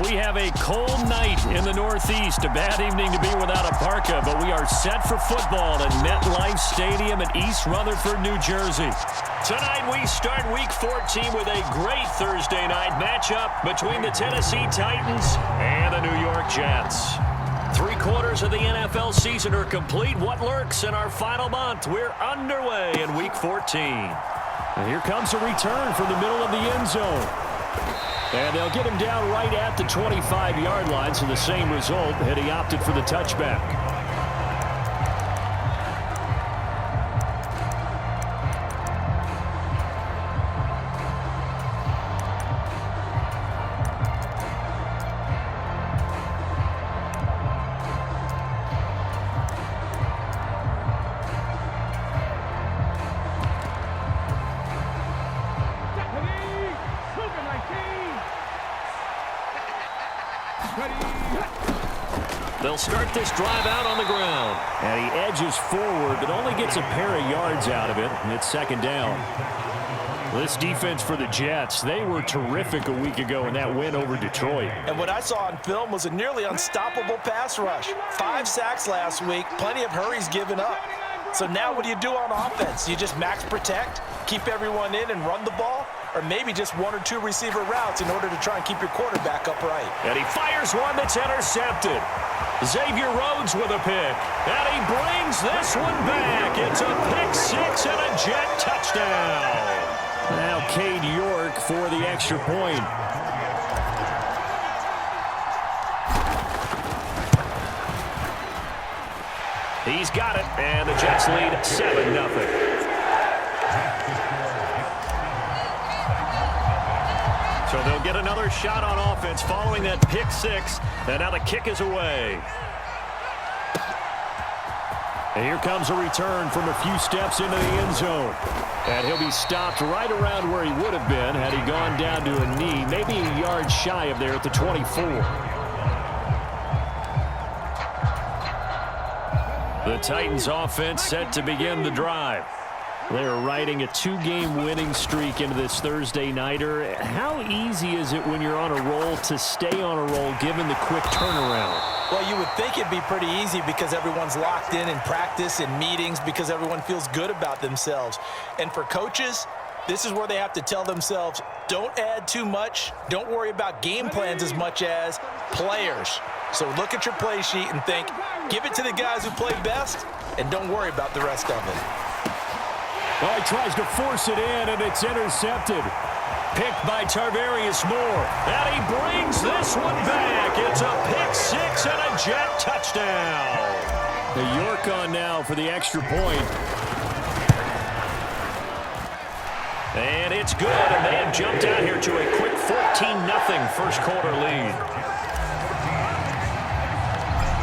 We have a cold night in the Northeast. A bad evening to be without a parka, but we are set for football at MetLife Stadium in East Rutherford, New Jersey. Tonight we start Week 14 with a great Thursday night matchup between the Tennessee Titans and the New York Jets. 3/4 of the NFL season are complete. What lurks in our final month? We're underway in Week 14. And here comes a return from the middle of the end zone. And they'll get him down right at the 25-yard line, so the same result had he opted for the touchback. They'll start this drive out on the ground. And he edges forward, but only gets a pair of yards out of it. And it's second down. This defense for the Jets, they were terrific a week ago in that win over Detroit. And what I saw on film was a nearly unstoppable pass rush. 5 sacks last week, plenty of hurries given up. So now what do you do on offense? You just max protect, keep everyone in and run the ball? Or maybe just 1 or 2 receiver routes in order to try and keep your quarterback upright. And he fires one that's intercepted. Xavier Rhodes with a pick. And he brings this one back. It's a pick 6 and a Jet touchdown. Now Cade York for the extra point. He's got it, and the Jets lead 7-0. So they'll get another shot on offense following that pick 6, and now the kick is away. And here comes a return from a few steps into the end zone. And he'll be stopped right around where he would have been had he gone down to a knee, maybe a yard shy of there at the 24. The Titans offense set to begin the drive. They're riding a 2-game winning streak into this Thursday nighter. How easy is it when you're on a roll to stay on a roll given the quick turnaround? Well, you would think it'd be pretty easy because everyone's locked in practice and meetings because everyone feels good about themselves. And for coaches, this is where they have to tell themselves, don't add too much. Don't worry about game plans as much as players. So look at your play sheet and think, give it to the guys who play best, and don't worry about the rest of it. Well, he tries to force it in, and it's intercepted. Picked by Tarvarius Moore. And he brings this one back. It's a pick 6 and a Jet touchdown. The York on now for the extra point. And it's good, and they have jumped out here to a quick 14-0 first-quarter lead.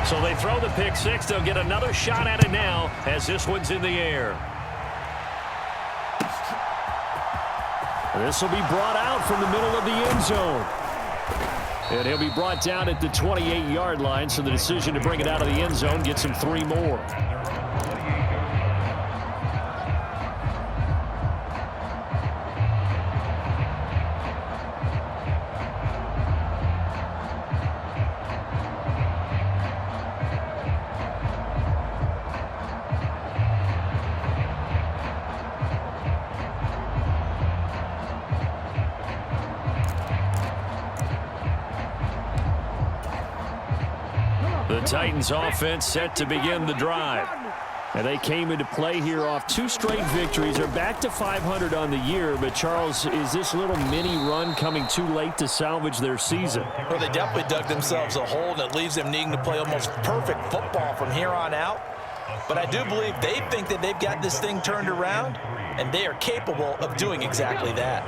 So they throw the pick 6. They'll get another shot at it now as this one's in the air. This will be brought out from the middle of the end zone. And he'll be brought down at the 28-yard line, so the decision to bring it out of the end zone gets him 3 more. The Titans offense set to begin the drive. And they came into play here off 2 straight victories. They're back to 500 on the year. But, Charles, is this little mini run coming too late to salvage their season? Well, they definitely dug themselves a hole, and it leaves them needing to play almost perfect football from here on out. But I do believe they think that they've got this thing turned around, and they are capable of doing exactly that.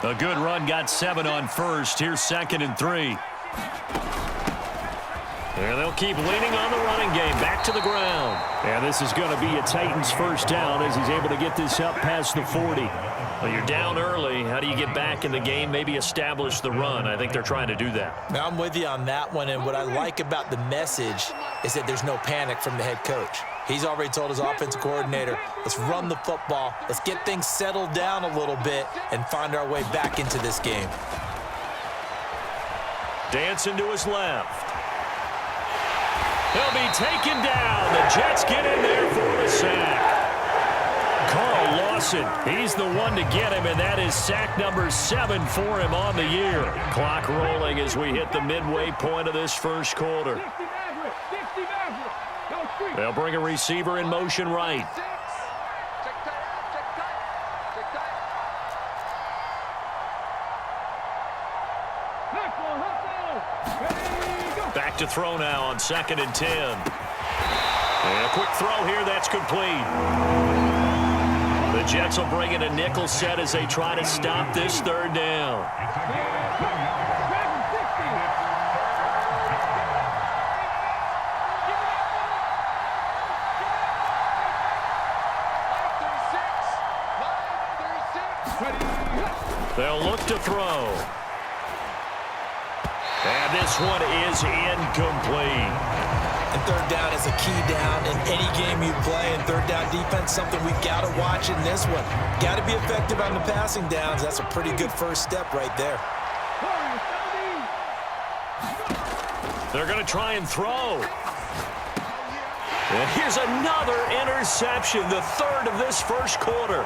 A good run got 7 on first. Here's 2nd and 3. And they'll keep leaning on the running game. Back to the ground. And this is going to be a Titans first down as he's able to get this up past the 40. Well, you're down early. How do you get back in the game, maybe establish the run? I think they're trying to do that. Now, I'm with you on that one, and what I like about the message is that there's no panic from the head coach. He's already told his offensive coordinator, let's run the football, let's get things settled down a little bit and find our way back into this game. Dancing to his left. He'll be taken down. The Jets get in there for the sack. Carl Lawson, he's the one to get him, and that is sack number 7 for him on the year. Clock rolling as we hit the midway point of this first quarter. They'll bring a receiver in motion right. Back to throw now on 2nd and 10. And a quick throw here, that's complete. The Jets will bring in a nickel set as they try to stop this 3rd down. They'll look to throw. And this one is incomplete. And 3rd down is a key down in any game you play. And 3rd down defense, something we've got to watch in this one. Got to be effective on the passing downs. That's a pretty good first step right there. They're going to try and throw. And here's another interception, the 3rd of this first quarter.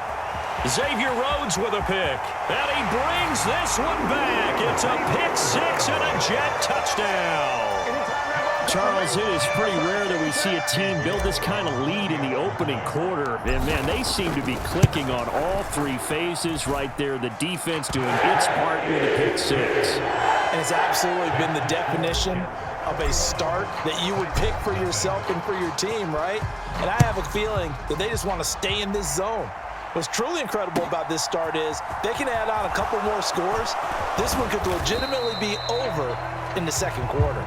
Xavier Rhodes with a pick. And he brings this one back. It's a pick 6 and a Jet touchdown. Charles, it is pretty rare that we see a team build this kind of lead in the opening quarter. And, man, they seem to be clicking on all 3 phases right there. The defense doing its part with a pick 6. And it's absolutely been the definition of a start that you would pick for yourself and for your team, right? And I have a feeling that they just want to stay in this zone. What's truly incredible about this start is they can add on a couple more scores. This one could legitimately be over in the 2nd quarter.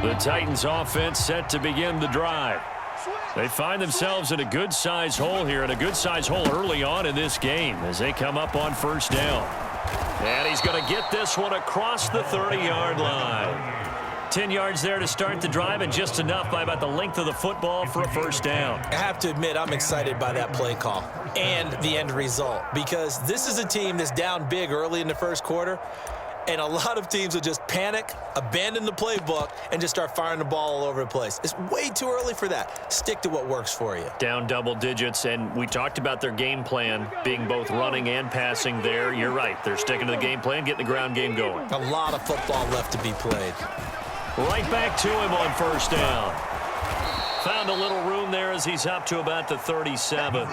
The Titans offense set to begin the drive. They find themselves in a good-sized hole here, and a good-sized hole early on in this game as they come up on 1st down. And he's going to get this one across the 30-yard line. 10 yards there to start the drive, and just enough by about the length of the football for a 1st down. I have to admit, I'm excited by that play call and the end result, because this is a team that's down big early in the 1st quarter. And a lot of teams will just panic, abandon the playbook, and just start firing the ball all over the place. It's way too early for that. Stick to what works for you. Down double digits, and we talked about their game plan being both running and passing there. You're right. They're sticking to the game plan, getting the ground game going. A lot of football left to be played. Right back to him on 1st down. Found a little room there as he's up to about the 37.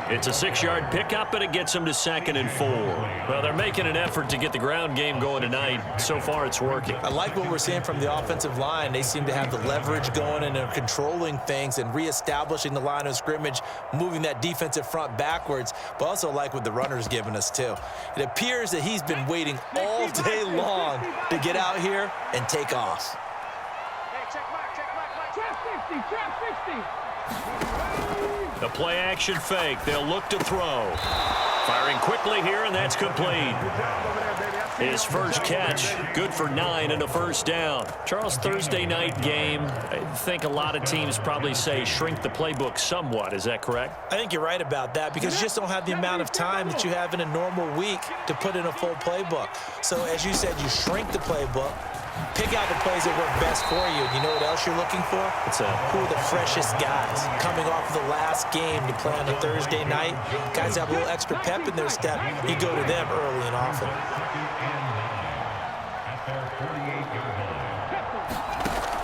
It's a 6-yard pickup, and it gets him to 2nd and 4. Well, they're making an effort to get the ground game going tonight. So far, it's working. I like what we're seeing from the offensive line. They seem to have the leverage going, and they're controlling things and reestablishing the line of scrimmage, moving that defensive front backwards, but also like what the runner's giving us, too. It appears that he's been waiting all day long to get out here and take off. The play action fake. They'll look to throw. Firing quickly here, and that's complete. His first catch, good for 9 and a 1st down. Charles, Thursday night game, I think a lot of teams probably say shrink the playbook somewhat. Is that correct? I think you're right about that, because you just don't have the amount of time that you have in a normal week to put in a full playbook. So as you said, you shrink the playbook, pick out the plays that work best for you. And you know what else you're looking for? What's that? Who are the freshest guys coming off of the last game to play on a Thursday night? Guys have a little extra pep in their step. You go to them early and often.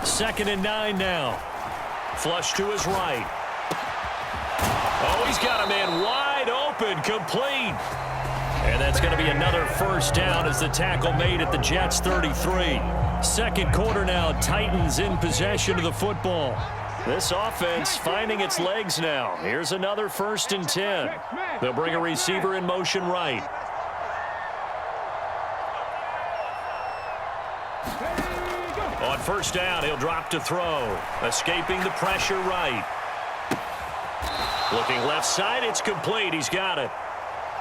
2nd and 9 now. Flush to his right. Oh, he's got a man wide open, complete. And that's going to be another 1st down as the tackle made at the Jets' 33. 2nd quarter now, Titans in possession of the football. This offense finding its legs now. Here's another 1st and 10. They'll bring a receiver in motion right. On 1st down, he'll drop to throw. Escaping the pressure right. Looking left side, it's complete. He's got it.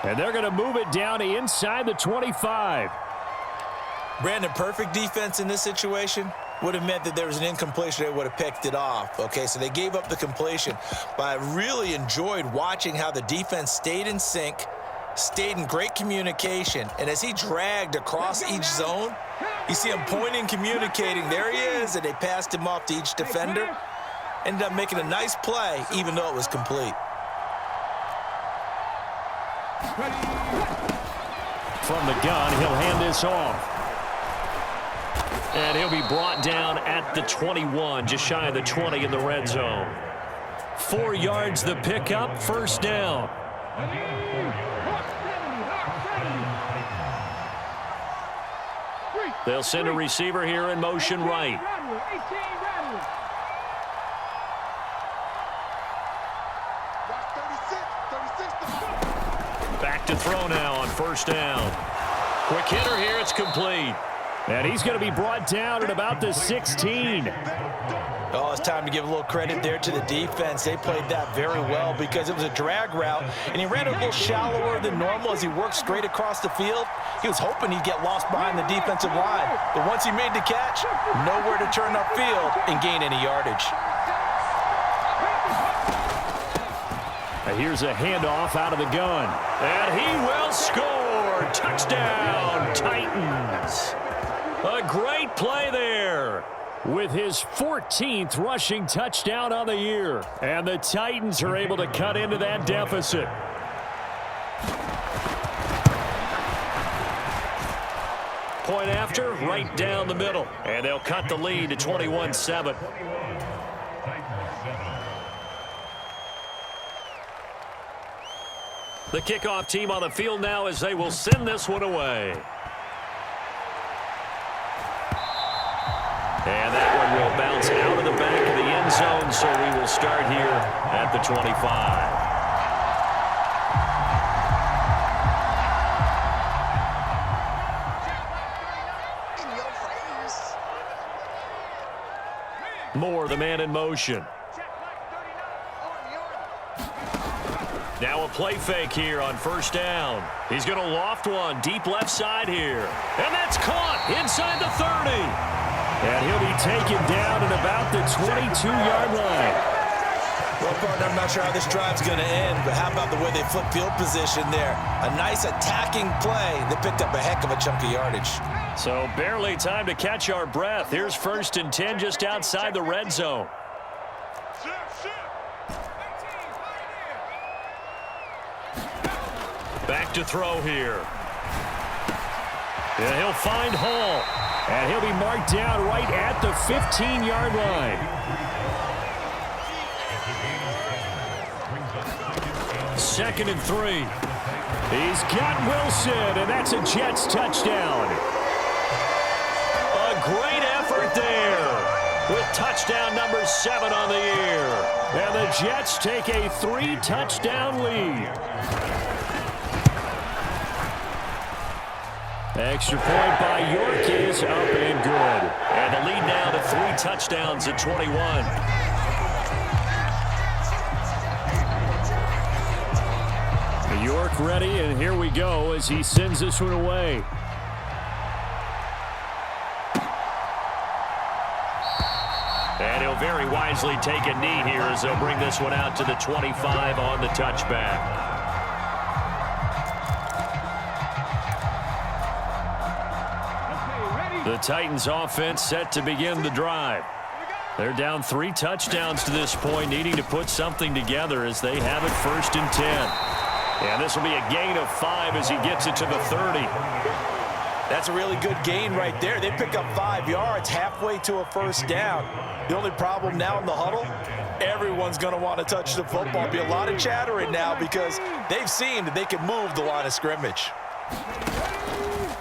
And they're going to move it down to inside the 25. Brandon, perfect defense in this situation would have meant that there was an incompletion. They would have picked it off. Okay, so they gave up the completion. But I really enjoyed watching how the defense stayed in sync, stayed in great communication. And as he dragged across each zone, you see him pointing, communicating. There he is, and they passed him off to each defender. Ended up making a nice play, even though it was complete. From the gun, he'll hand this off. And he'll be brought down at the 21, just shy of the 20 in the red zone. 4 yards the pickup, first down. They'll send a receiver here in motion right. Back to throw now on first down. Quick hitter here, it's complete. And he's going to be brought down at about the 16. Oh, it's time to give a little credit there to the defense. They played that very well because it was a drag route, and he ran a little shallower than normal as he worked straight across the field. He was hoping he'd get lost behind the defensive line. But once he made the catch, nowhere to turn upfield and gain any yardage. And here's a handoff out of the gun. And he will score. Touchdown, Titans. A great play there with his 14th rushing touchdown on the year. And the Titans are able to cut into that deficit. Point after, right down the middle. And they'll cut the lead to 21-7. The kickoff team on the field now as they will send this one away. And that one will bounce out of the back of the end zone, so we will start here at the 25. Moore, the man in motion. Now a play fake here on first down. He's going to loft one deep left side here. And that's caught inside the 30. And he'll be taken down at about the 22-yard line. Well, partner, I'm not sure how this drive's going to end, but how about the way they flip field position there? A nice attacking play. They picked up a heck of a chunk of yardage. So barely time to catch our breath. Here's 1st and 10 just outside the red zone. Back to throw here. And he'll find Hall. And he'll be marked down right at the 15-yard line. Second and 3. He's got Wilson, and that's a Jets touchdown. A great effort there with touchdown number 7 on the year. And the Jets take a 3-touchdown lead. Extra point by York is up and good. And the lead now to 3 touchdowns at 21. York ready, and here we go as he sends this one away. And he'll very wisely take a knee here as they'll bring this one out to the 25 on the touchback. The Titans offense set to begin the drive. They're down 3 touchdowns to this point, needing to put something together as they have it 1st and 10. And this will be a gain of 5 as he gets it to the 30. That's a really good gain right there. They pick up 5 yards halfway to a first down. The only problem now in the huddle, everyone's going to want to touch the football. There'll be a lot of chattering now because they've seen that they can move the line of scrimmage.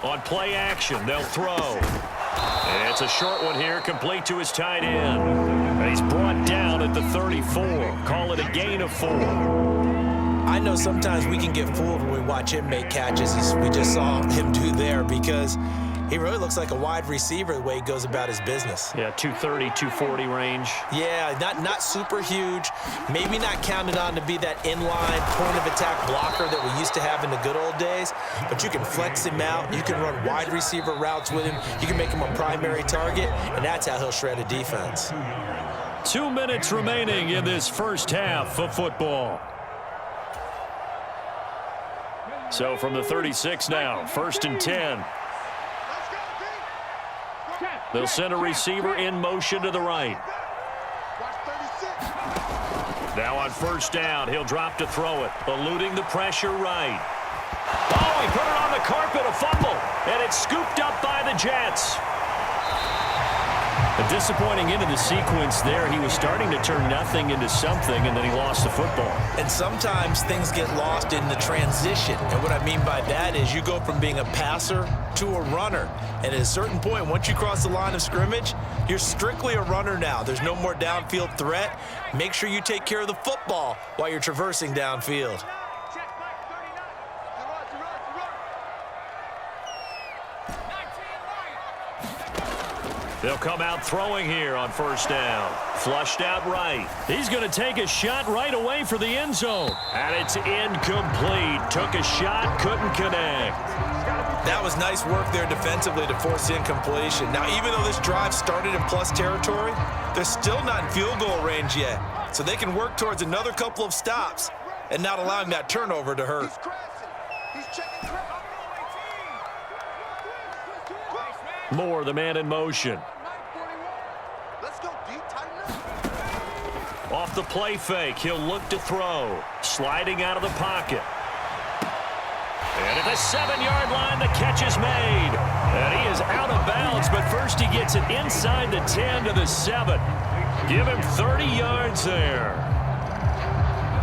On play action, they'll throw. And it's a short one here, complete to his tight end. And he's brought down at the 34. Call it a gain of 4. I know sometimes we can get fooled when we watch him make catches. We just saw him do there because He really looks like a wide receiver the way he goes about his business. Yeah, 230, 240 range. Yeah, not super huge. Maybe not counted on to be that inline point-of-attack blocker that we used to have in the good old days, but you can flex him out. You can run wide receiver routes with him. You can make him a primary target, and that's how he'll shred a defense. 2 minutes remaining in this first half of football. So from the 36 now, 1st and 10. They'll send a receiver in motion to the right. Now on 1st down, he'll drop to throw it, eluding the pressure right. Oh, he put it on the carpet, a fumble, and it's scooped up by the Jets. A disappointing end of the sequence there. He was starting to turn nothing into something, and then he lost the football. And sometimes things get lost in the transition. And what I mean by that is you go from being a passer to a runner. And at a certain point, once you cross the line of scrimmage, you're strictly a runner now. There's no more downfield threat. Make sure you take care of the football while you're traversing downfield. They'll come out throwing here on 1st down. Flushed out right. He's going to take a shot right away for the end zone. And it's incomplete. Took a shot, couldn't connect. That was nice work there defensively to force incompletion. Now, even though this drive started in plus territory, they're still not in field goal range yet. So they can work towards another couple of stops and not allowing that turnover to hurt. Moore, the man in motion. Off the play fake, he'll look to throw. Sliding out of the pocket. And at the 7-yard line, the catch is made. And he is out of bounds, but first he gets it inside the 10 to the 7. Give him 30 yards there.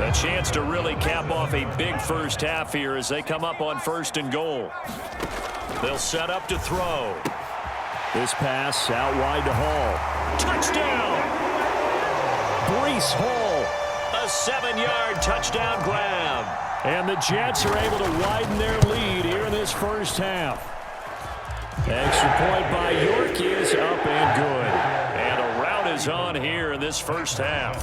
A chance to really cap off a big first half here as they come up on 1st and goal. They'll set up to throw. This pass out wide to Hall. Touchdown! Breece Hall. A 7-yard touchdown grab. And the Jets are able to widen their lead here in this first half. Extra point by York is up and good. And a rout is on here in this first half.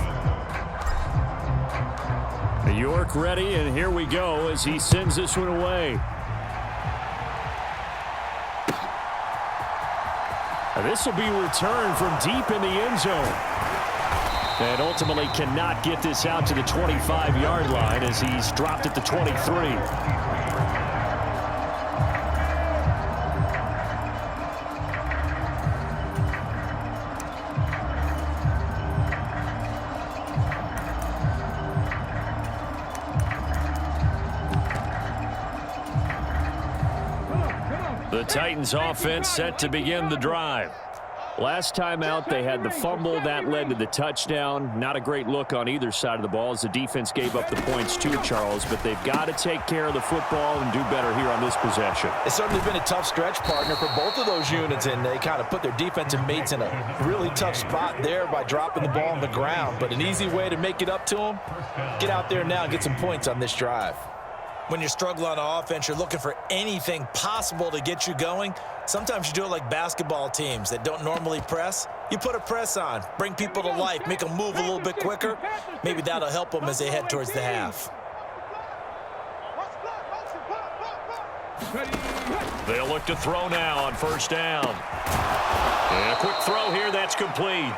York ready, and here we go as he sends this one away. This will be returned from deep in the end zone. And ultimately cannot get this out to the 25-yard line as he's dropped at the 23. The Titans offense set to begin the drive. Last time out, they had the fumble. That led to the touchdown. Not a great look on either side of the ball as the defense gave up the points too, Charles, but they've got to take care of the football and do better here on this possession. It's certainly been a tough stretch, partner, for both of those units, and they kind of put their defensive mates in a really tough spot there by dropping the ball on the ground. But an easy way to make it up to them, get out there now and get some points on this drive. When you're struggling on offense, you're looking for anything possible to get you going. Sometimes you do it like basketball teams that don't normally press. You put a press on, bring people to life, make them move a little bit quicker. Maybe that'll help them as they head towards the half. They'll look to throw now on 1st down. And a quick throw here, that's complete.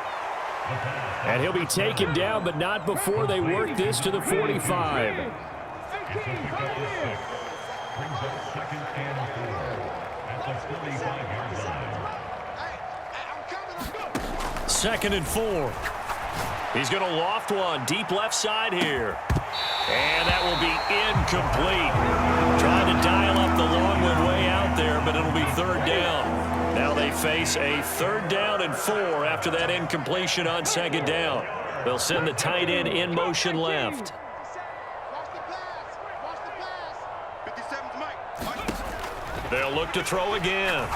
And he'll be taken down, but not before they work this to the 45. 2nd and 4. He's going to loft one deep left side here. And that will be incomplete. Trying to dial up the long one way out there, but it'll be 3rd down. Now they face a 3rd down and 4 after that incompletion on 2nd down. They'll send the tight end in motion left. They'll look to throw again.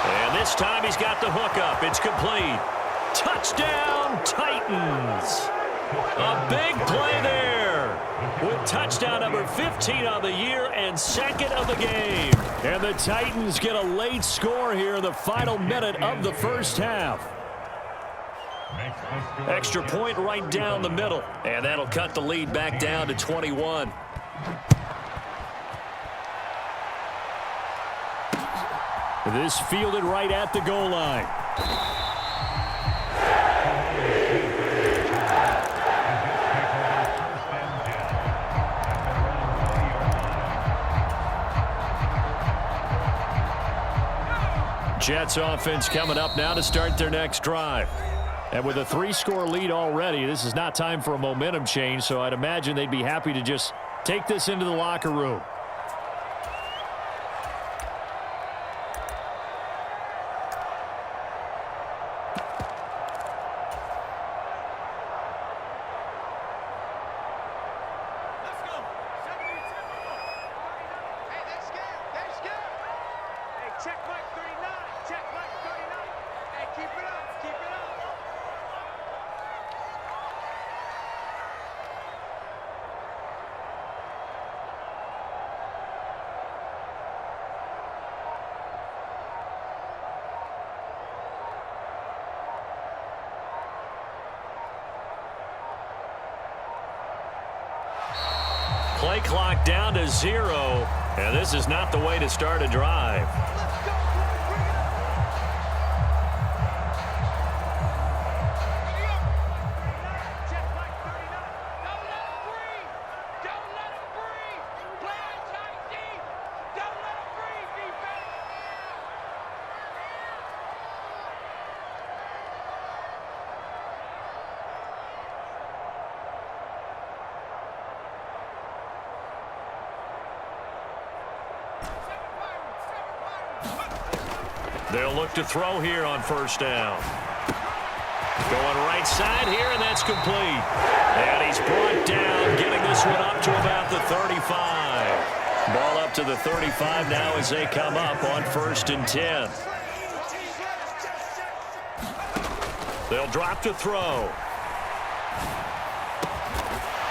And this time he's got the hook up. It's complete. Touchdown, Titans. A big play there. with touchdown number 15 on the year and second of the game. And the Titans get a late score here in the final minute of the first half. Extra point right down the middle, and that'll cut the lead back down to 21. This fielded right at the goal line. Jets offense coming up now to start their next drive. And with a 3-score lead already, this is not time for a momentum change, so I'd imagine they'd be happy to just take this into the locker room. Play clock down to 0, and this is not the way to start a drive. They'll look to throw here on first down. Going right side here, and that's complete. And he's brought down, getting this one up to about the 35. Ball up to the 35 now as they come up on 1st and 10. They'll drop to throw.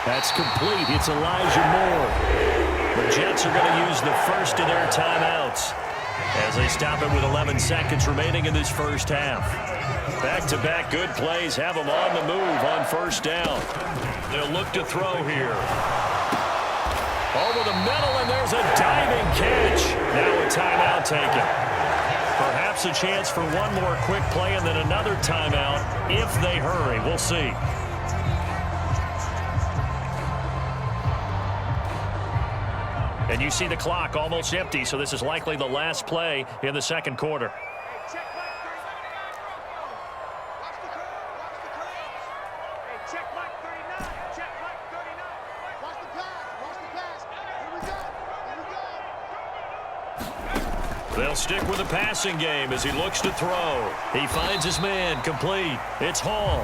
That's complete. It's Elijah Moore. The Jets are going to use the first of their timeouts as they stop it with 11 seconds remaining in this first half. Back-to-back good plays have them on the move on first down. They'll look to throw here. Over the middle, and there's a diving catch. Now a timeout taken. Perhaps a chance for one more quick play and then another timeout if they hurry. We'll see. And you see the clock almost empty, so this is likely the last play in the second quarter. They'll stick with the passing game as he looks to throw. He finds his man, complete. It's Hall.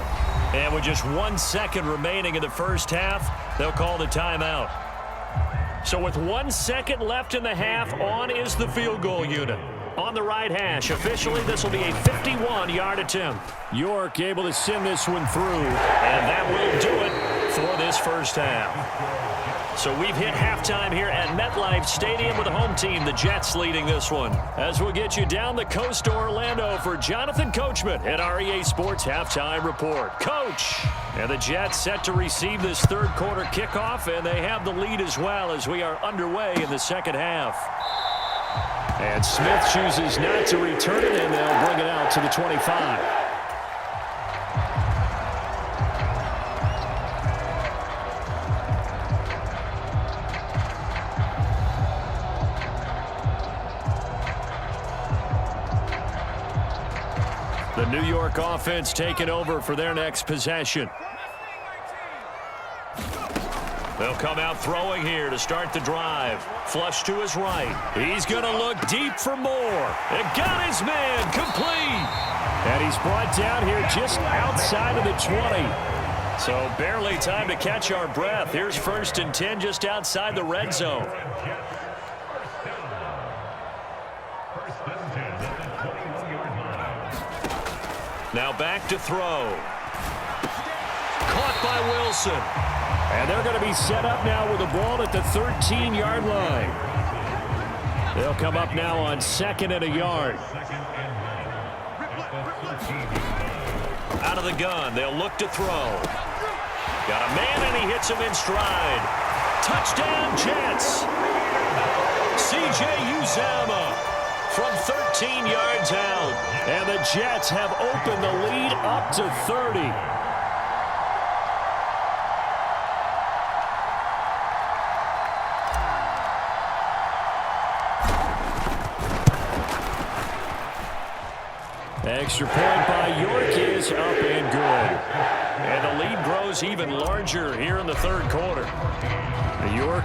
And with just 1 second remaining in the first half, they'll call the timeout. So with 1 second left in the half, on is the field goal unit. On the right hash, officially this will be a 51-yard attempt. York able to send this one through. And that will do it for this first half. So we've hit halftime here at MetLife Stadium with the home team, the Jets, leading this one. As we'll get you down the coast to Orlando for Jonathan Coachman at our EA Sports Halftime Report. Coach! And the Jets set to receive this third quarter kickoff, and they have the lead as well as we are underway in the second half. And Smith chooses not to return it, and they'll bring it out to the 25. The New York offense taking over for their next possession. They'll come out throwing here to start the drive. Flush to his right. He's going to look deep for more. And got his man complete. And he's brought down here just outside of the 20. So barely time to catch our breath. Here's 1st and 10 just outside the red zone. Now back to throw. Caught by Wilson. And they're going to be set up now with the ball at the 13-yard line. They'll come up now on 2nd and a yard. Out of the gun, they'll look to throw. Got a man, and he hits him in stride. Touchdown, Jets. C.J. Uzomah from 13 yards out. And the Jets have opened the lead up to 30. Extra point by York is up and good. And the lead grows even larger here in the third quarter. York